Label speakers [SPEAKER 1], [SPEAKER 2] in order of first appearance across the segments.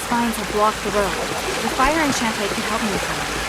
[SPEAKER 1] spines have blocked the road. The fire enchantment could help me with them.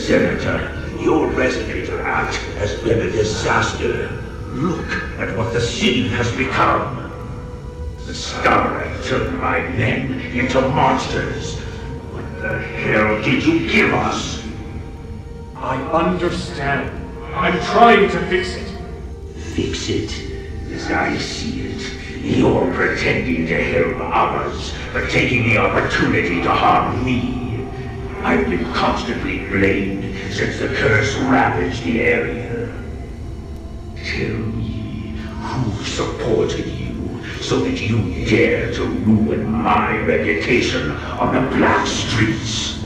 [SPEAKER 2] Senator, your resonator act has been a disaster. Look at what the city has become. The Starlight turned my men into monsters. What the hell did you give us?
[SPEAKER 3] I understand. I'm trying to fix it.
[SPEAKER 2] Fix it? As I see it, you're pretending to help others, but taking the opportunity to harm me. I've been constantly blamed since the curse ravaged the area. Tell me, who supported you so that you dare to ruin my reputation on the black streets?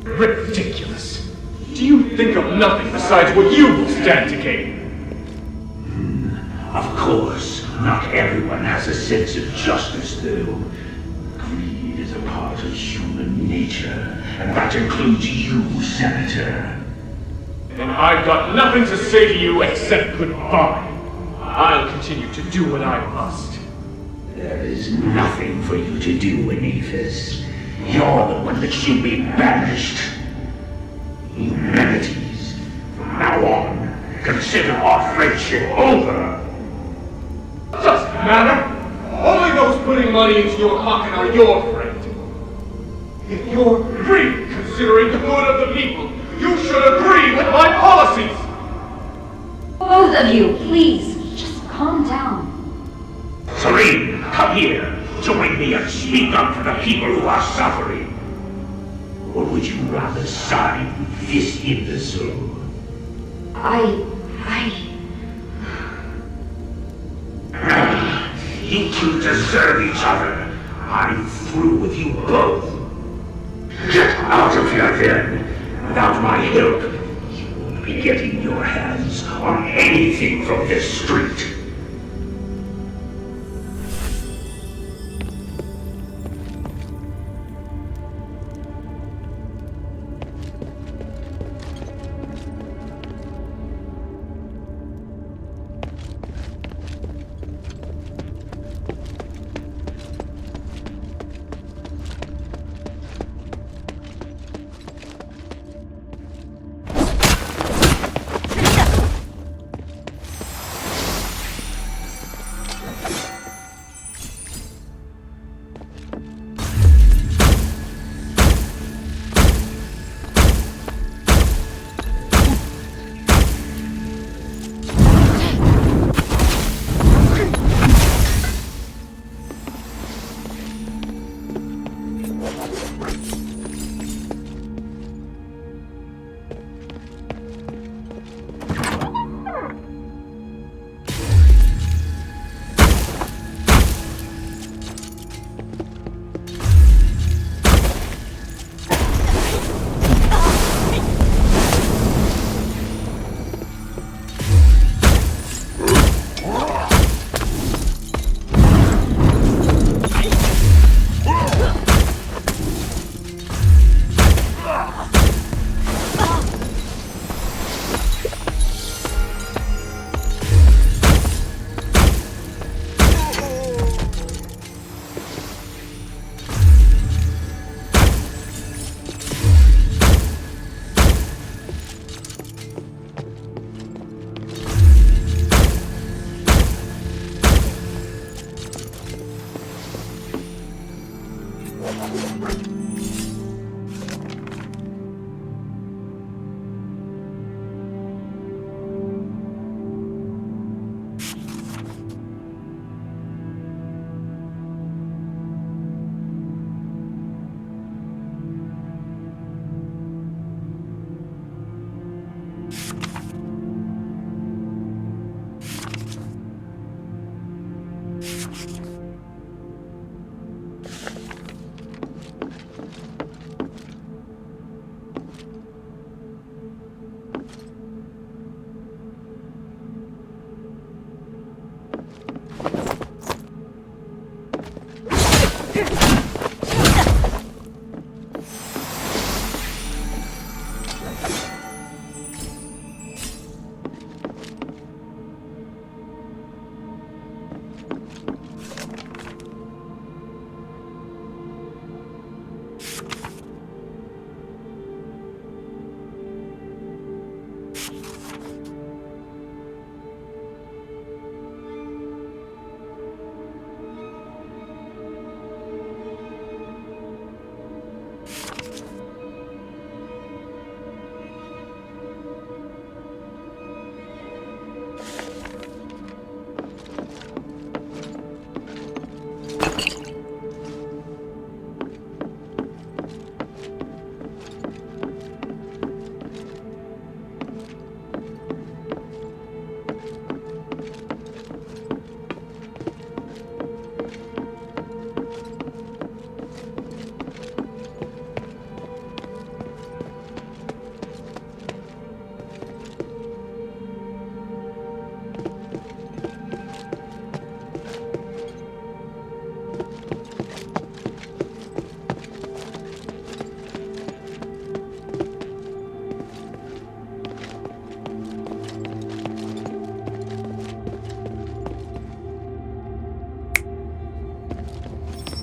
[SPEAKER 3] Ridiculous. Do you think of nothing besides what you will stand to gain?
[SPEAKER 2] Of course, not everyone has a sense of justice, though. Greed is a part of human nature, and that includes you, Senator.
[SPEAKER 3] And I've got nothing to say to you except goodbye. I'll continue to do what I must.
[SPEAKER 2] There is nothing for you to do, Anethus. You're the one that should be banished. Humanities, from now on, consider our friendship over.
[SPEAKER 3] Doesn't matter. Only those putting money into your pocket are your friend. If you're really considering the good of the people, you should agree with my policies!
[SPEAKER 4] Both of you, please, just calm down.
[SPEAKER 2] Serene, come here. Join me and speak up for the people who are suffering. Or would you rather side with this imbecile? You two deserve each other. I'm through with you both. Get out of here then. Without my help, you won't be getting your hands on anything from this street.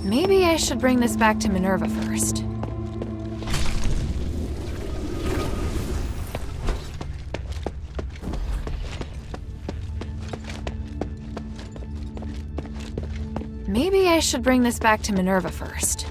[SPEAKER 1] Maybe I should bring this back to Minerva first. Maybe I should bring this back to Minerva first.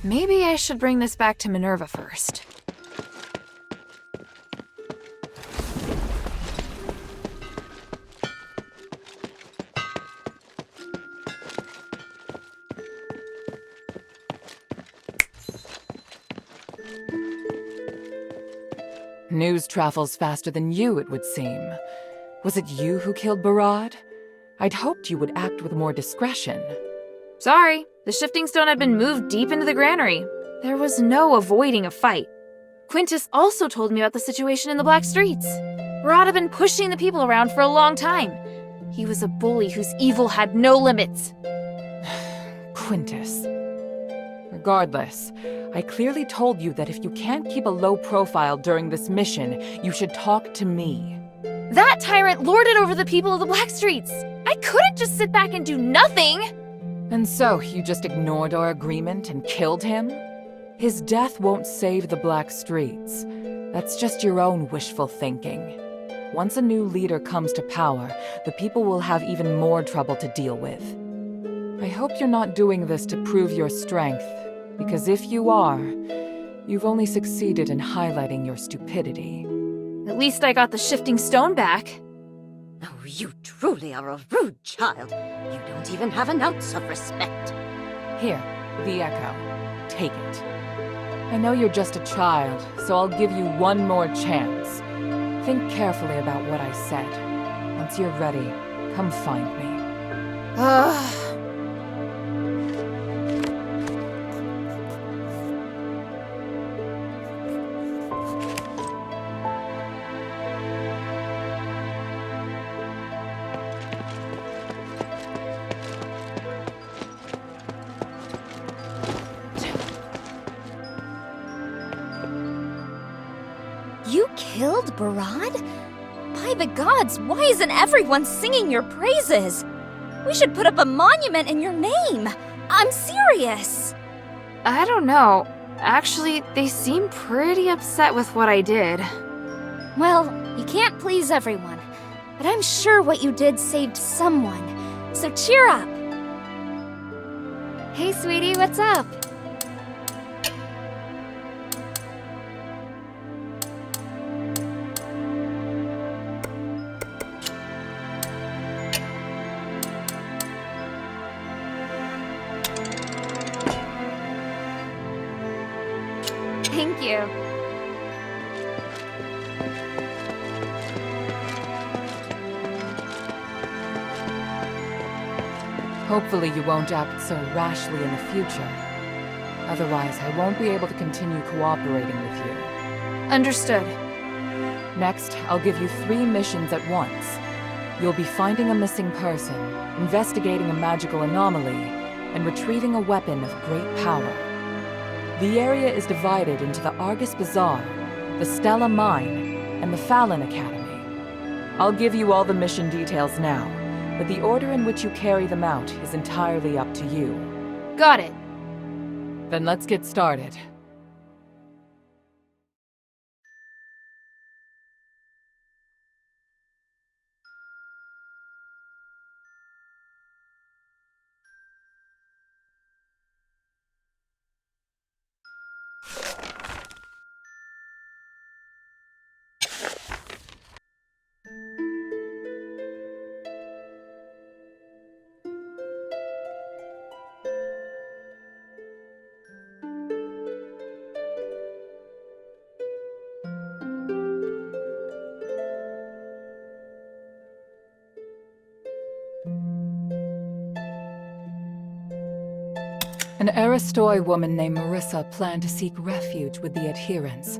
[SPEAKER 1] Maybe I should bring this back to Minerva first.
[SPEAKER 5] News travels faster than you, it would seem. Was it you who killed Barad? I'd hoped you would act with more discretion.
[SPEAKER 1] Sorry, the shifting stone had been moved deep into the granary. There was no avoiding a fight. Quintus also told me about the situation in the Black Streets. Barad had been pushing the people around for a long time. He was a bully whose evil had no limits.
[SPEAKER 5] Quintus. Regardless, I clearly told you that if you can't keep a low profile during this mission, you should talk to me.
[SPEAKER 1] That tyrant lorded over the people of the Black Streets. I I couldn't just sit back and do nothing!
[SPEAKER 5] And so, you just ignored our agreement and killed him? His death won't save the Black Streets. That's just your own wishful thinking. Once a new leader comes to power, the people will have even more trouble to deal with. I hope you're not doing this to prove your strength, because if you are, you've only succeeded in highlighting your stupidity.
[SPEAKER 1] At least I got the shifting stone back.
[SPEAKER 6] Oh, you truly are a rude child. You don't even have an ounce of respect.
[SPEAKER 5] Here, the Echo. Take it. I know you're just a child, so I'll give you one more chance. Think carefully about what I said. Once you're ready, come find me.
[SPEAKER 1] Ugh.
[SPEAKER 7] You killed Barad? By the gods, why isn't everyone singing your praises? We should put up a monument in your name. I'm serious.
[SPEAKER 1] I don't know. Actually, they seem pretty upset with what I did.
[SPEAKER 7] Well, you can't please everyone, but I'm sure what you did saved someone. So cheer up. Hey, sweetie, what's up? Thank you.
[SPEAKER 5] Hopefully you won't act so rashly in the future. Otherwise, I won't be able to continue cooperating with you.
[SPEAKER 1] Understood.
[SPEAKER 5] Next, I'll give you 3 missions at once. You'll be finding a missing person, investigating a magical anomaly, and retrieving a weapon of great power. The area is divided into the Argus Bazaar, the Stella Mine, and the Fallon Academy. I'll give you all the mission details now, but the order in which you carry them out is entirely up to you.
[SPEAKER 1] Got it.
[SPEAKER 5] Then let's get started. An Aristoi woman named Marissa planned to seek refuge with the adherents,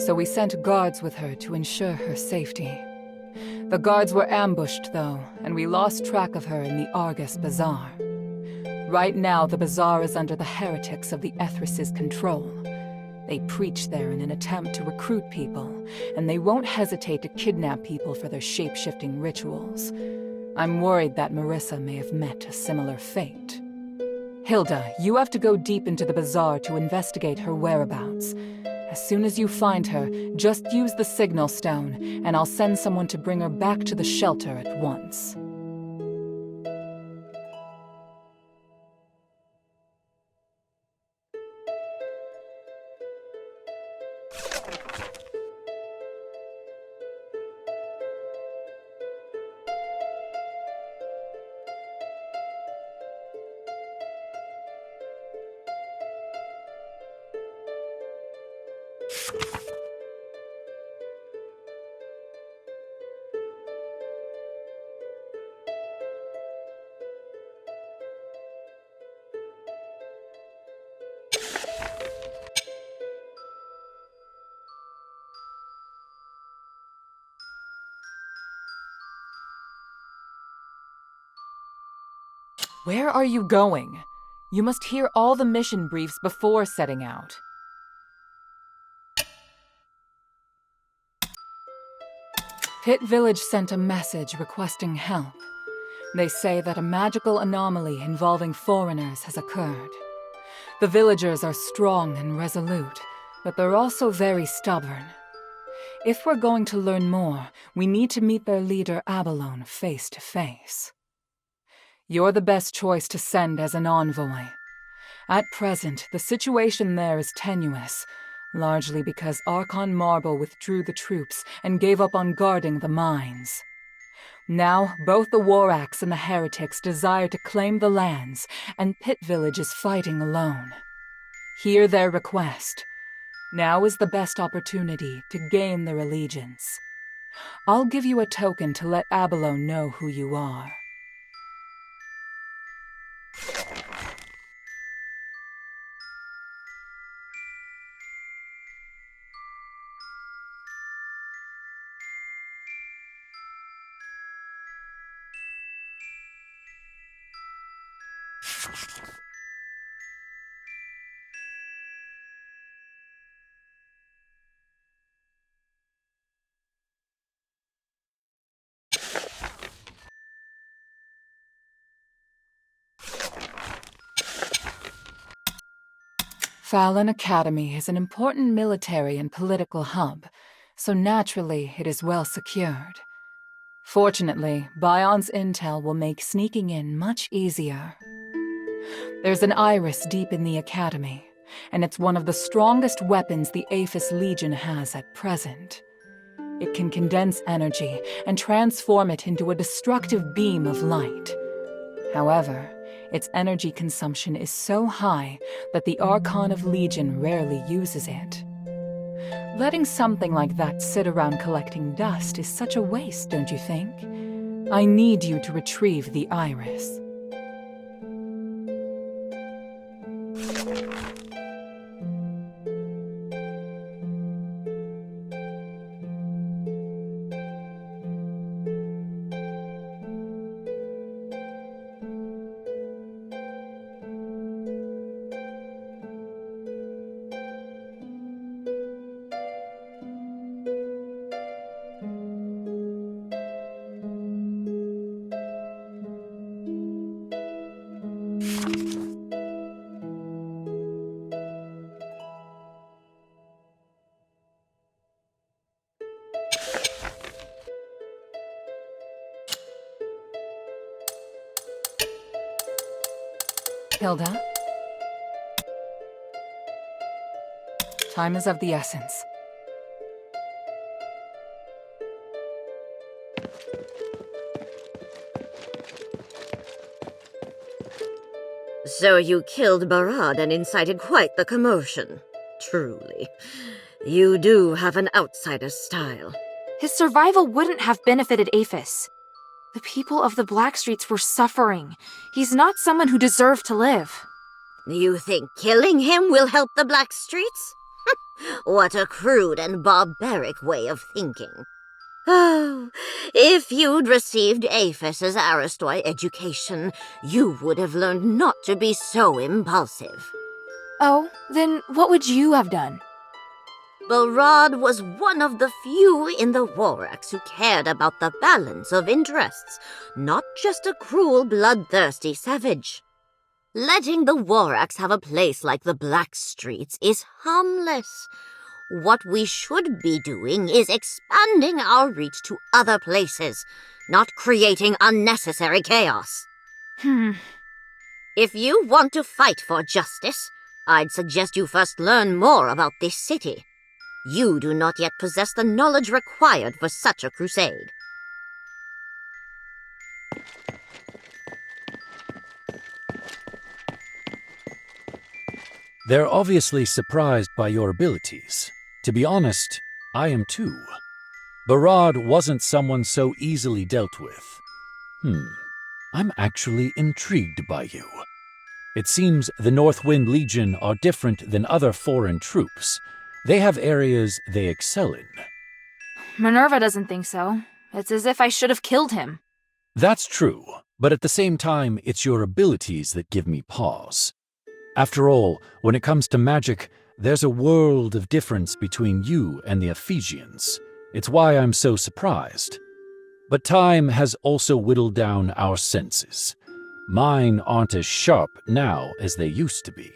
[SPEAKER 5] so we sent guards with her to ensure her safety. The guards were ambushed, though, and we lost track of her in the Argus Bazaar. Right now, the bazaar is under the heretics of the Ethris's control. They preach there in an attempt to recruit people, and they won't hesitate to kidnap people for their shape-shifting rituals. I'm worried that Marissa may have met a similar fate. Hilda, you have to go deep into the bazaar to investigate her whereabouts. As soon as you find her, just use the signal stone, and I'll send someone to bring her back to the shelter at once. Where are you going? You must hear all the mission briefs before setting out. Pit Village sent a message requesting help. They say that a magical anomaly involving foreigners has occurred. The villagers are strong and resolute, but they're also very stubborn. If we're going to learn more, we need to meet their leader Abalone face to face. You're the best choice to send as an envoy. At present, the situation there is tenuous, largely because Archon Marble withdrew the troops and gave up on guarding the mines. Now, both the Warax and the Heretics desire to claim the lands, and Pit Village is fighting alone. Hear their request. Now is the best opportunity to gain their allegiance. I'll give you a token to let Abalone know who you are. Fallon Academy is an important military and political hub, so naturally it is well secured. Fortunately, Bion's intel will make sneaking in much easier. There's an iris deep in the Academy, and it's one of the strongest weapons the Aphis Legion has at present. It can condense energy and transform it into a destructive beam of light. However, its energy consumption is so high that the Archon of Legion rarely uses it. Letting something like that sit around collecting dust is such a waste, don't you think? I need you to retrieve the iris. Hilda? Time is of the essence.
[SPEAKER 6] So you killed Barad and incited quite the commotion. Truly. You do have an outsider's style.
[SPEAKER 1] His survival wouldn't have benefited Aphis. The people of the Blackstreets were suffering. He's not someone who deserved to live.
[SPEAKER 6] You think killing him will help the Blackstreets? What a crude and barbaric way of thinking. Oh, if you'd received Aphis's Aristoi education, you would have learned not to be so impulsive.
[SPEAKER 1] Oh, then what would you have done?
[SPEAKER 6] Barad was one of the few in the Warax who cared about the balance of interests, not just a cruel, bloodthirsty savage. Letting the Warax have a place like the Blackstreets is harmless. What we should be doing is expanding our reach to other places, not creating unnecessary chaos. If you want to fight for justice, I'd suggest you first learn more about this city. You do not yet possess the knowledge required for such a crusade.
[SPEAKER 8] They're obviously surprised by your abilities. To be honest, I am too. Barad wasn't someone so easily dealt with. I'm actually intrigued by you. It seems the Northwind Legion are different than other foreign troops. They have areas they excel in.
[SPEAKER 1] Minerva doesn't think so. It's as if I should have killed him.
[SPEAKER 8] That's true, but at the same time, it's your abilities that give me pause. After all, when it comes to magic, there's a world of difference between you and the Ephesians. It's why I'm so surprised. But time has also whittled down our senses. Mine aren't as sharp now as they used to be.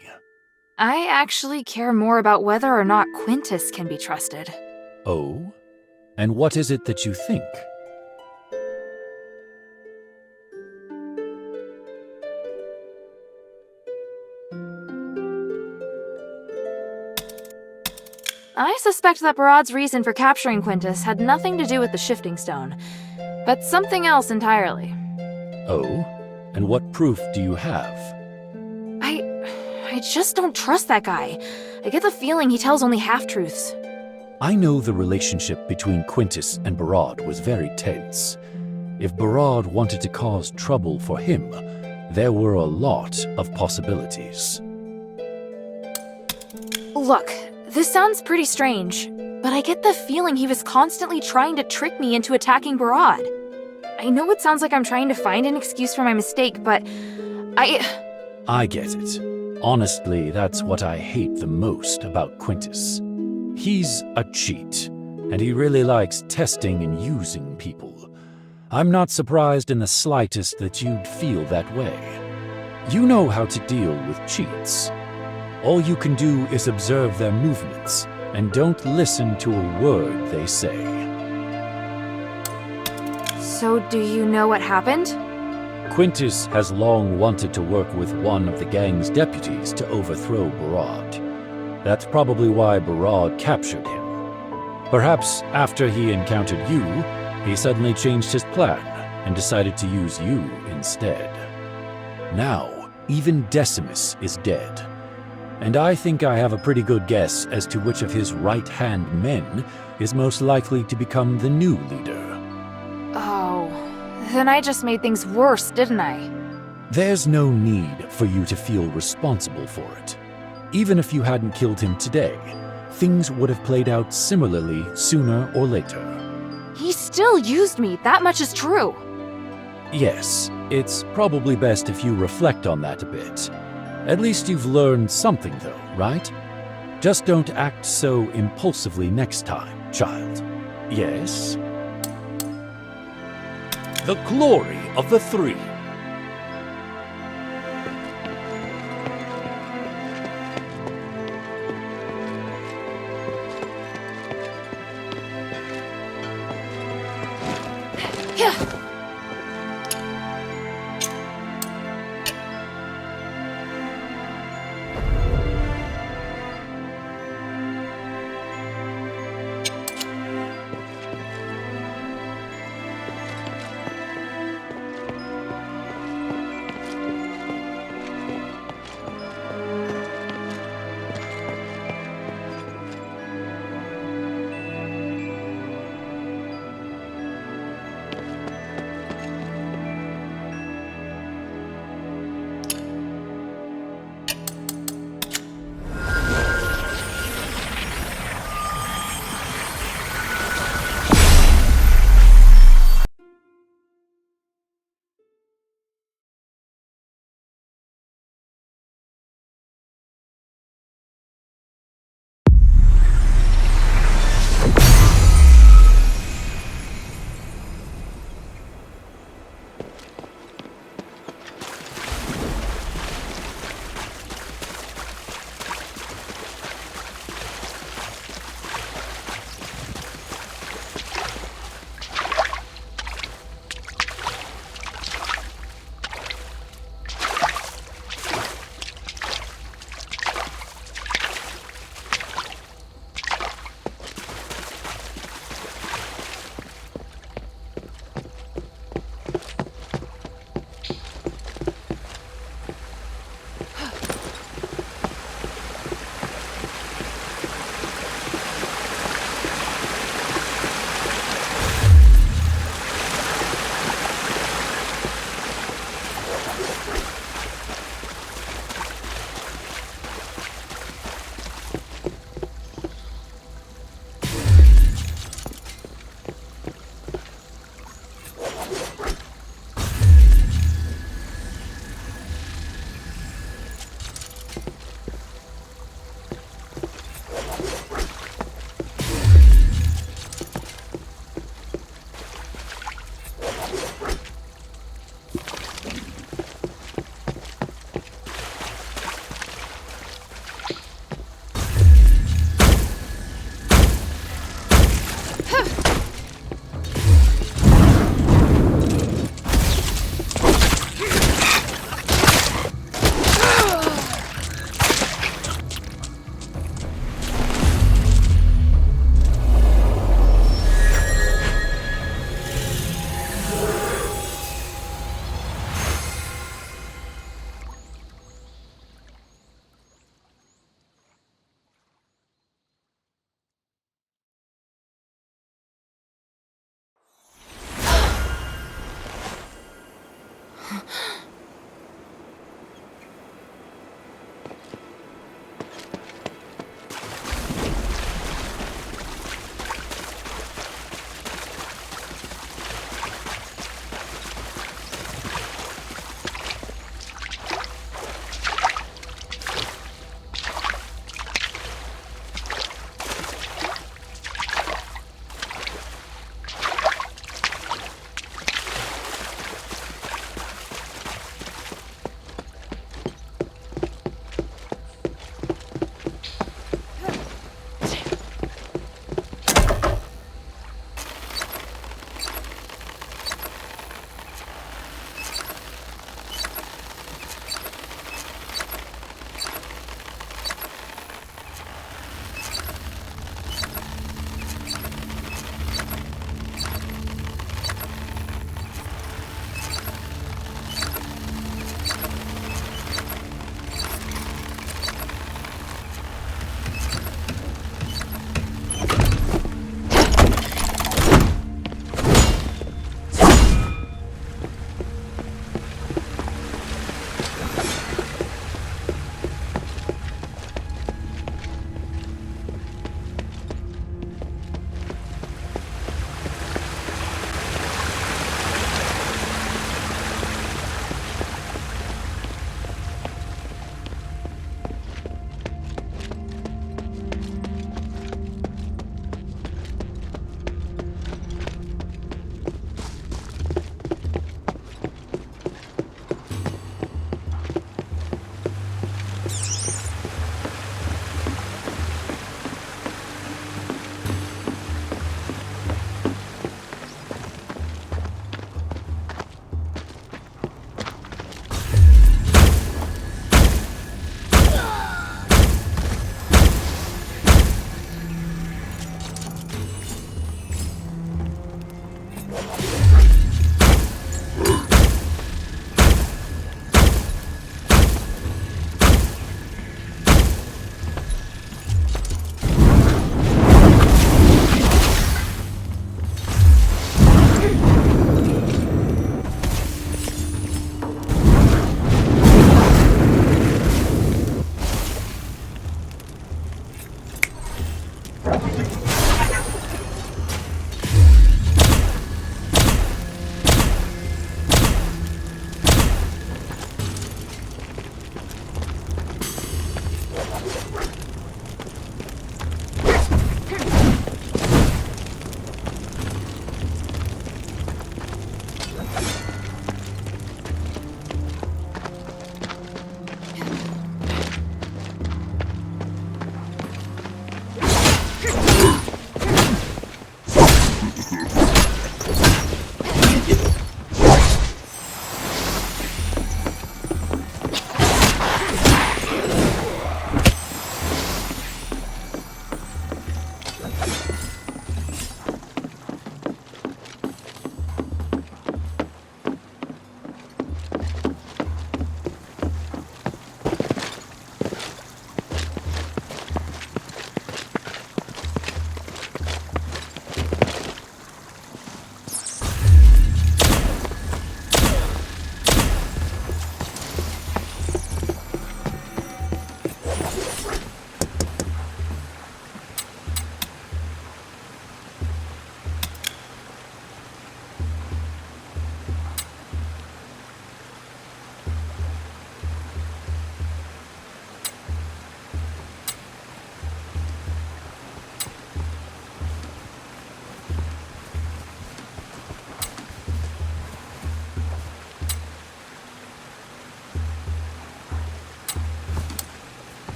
[SPEAKER 1] I actually care more about whether or not Quintus can be trusted.
[SPEAKER 8] Oh? And what is it that you think?
[SPEAKER 1] I suspect that Barad's reason for capturing Quintus had nothing to do with the shifting stone, but something else entirely.
[SPEAKER 8] Oh? And what proof do you have?
[SPEAKER 1] I just don't trust that guy. I get the feeling he tells only half-truths.
[SPEAKER 8] I know the relationship between Quintus and Barad was very tense. If Barad wanted to cause trouble for him, there were a lot of possibilities.
[SPEAKER 1] Look, this sounds pretty strange, but I get the feeling he was constantly trying to trick me into attacking Barad. I know it sounds like I'm trying to find an excuse for my mistake, but
[SPEAKER 8] I get it. Honestly, that's what I hate the most about Quintus. He's a cheat, and he really likes testing and using people. I'm not surprised in the slightest that you'd feel that way. You know how to deal with cheats. All you can do is observe their movements, and don't listen to a word they say.
[SPEAKER 1] So do you know what happened?
[SPEAKER 8] Quintus has long wanted to work with one of the gang's deputies to overthrow Barad. That's probably why Barad captured him. Perhaps after he encountered you, he suddenly changed his plan and decided to use you instead. Now, even Decimus is dead. And I think I have a pretty good guess as to which of his right-hand men is most likely to become the new leader.
[SPEAKER 1] Oh, then I just made things worse, didn't I?
[SPEAKER 8] There's no need for you to feel responsible for it. Even if you hadn't killed him today, things would have played out similarly sooner or later.
[SPEAKER 1] He still used me, that much is true.
[SPEAKER 8] Yes, it's probably best if you reflect on that a bit. At least you've learned something though, right? Just don't act so impulsively next time, child. Yes?
[SPEAKER 2] The glory of the three.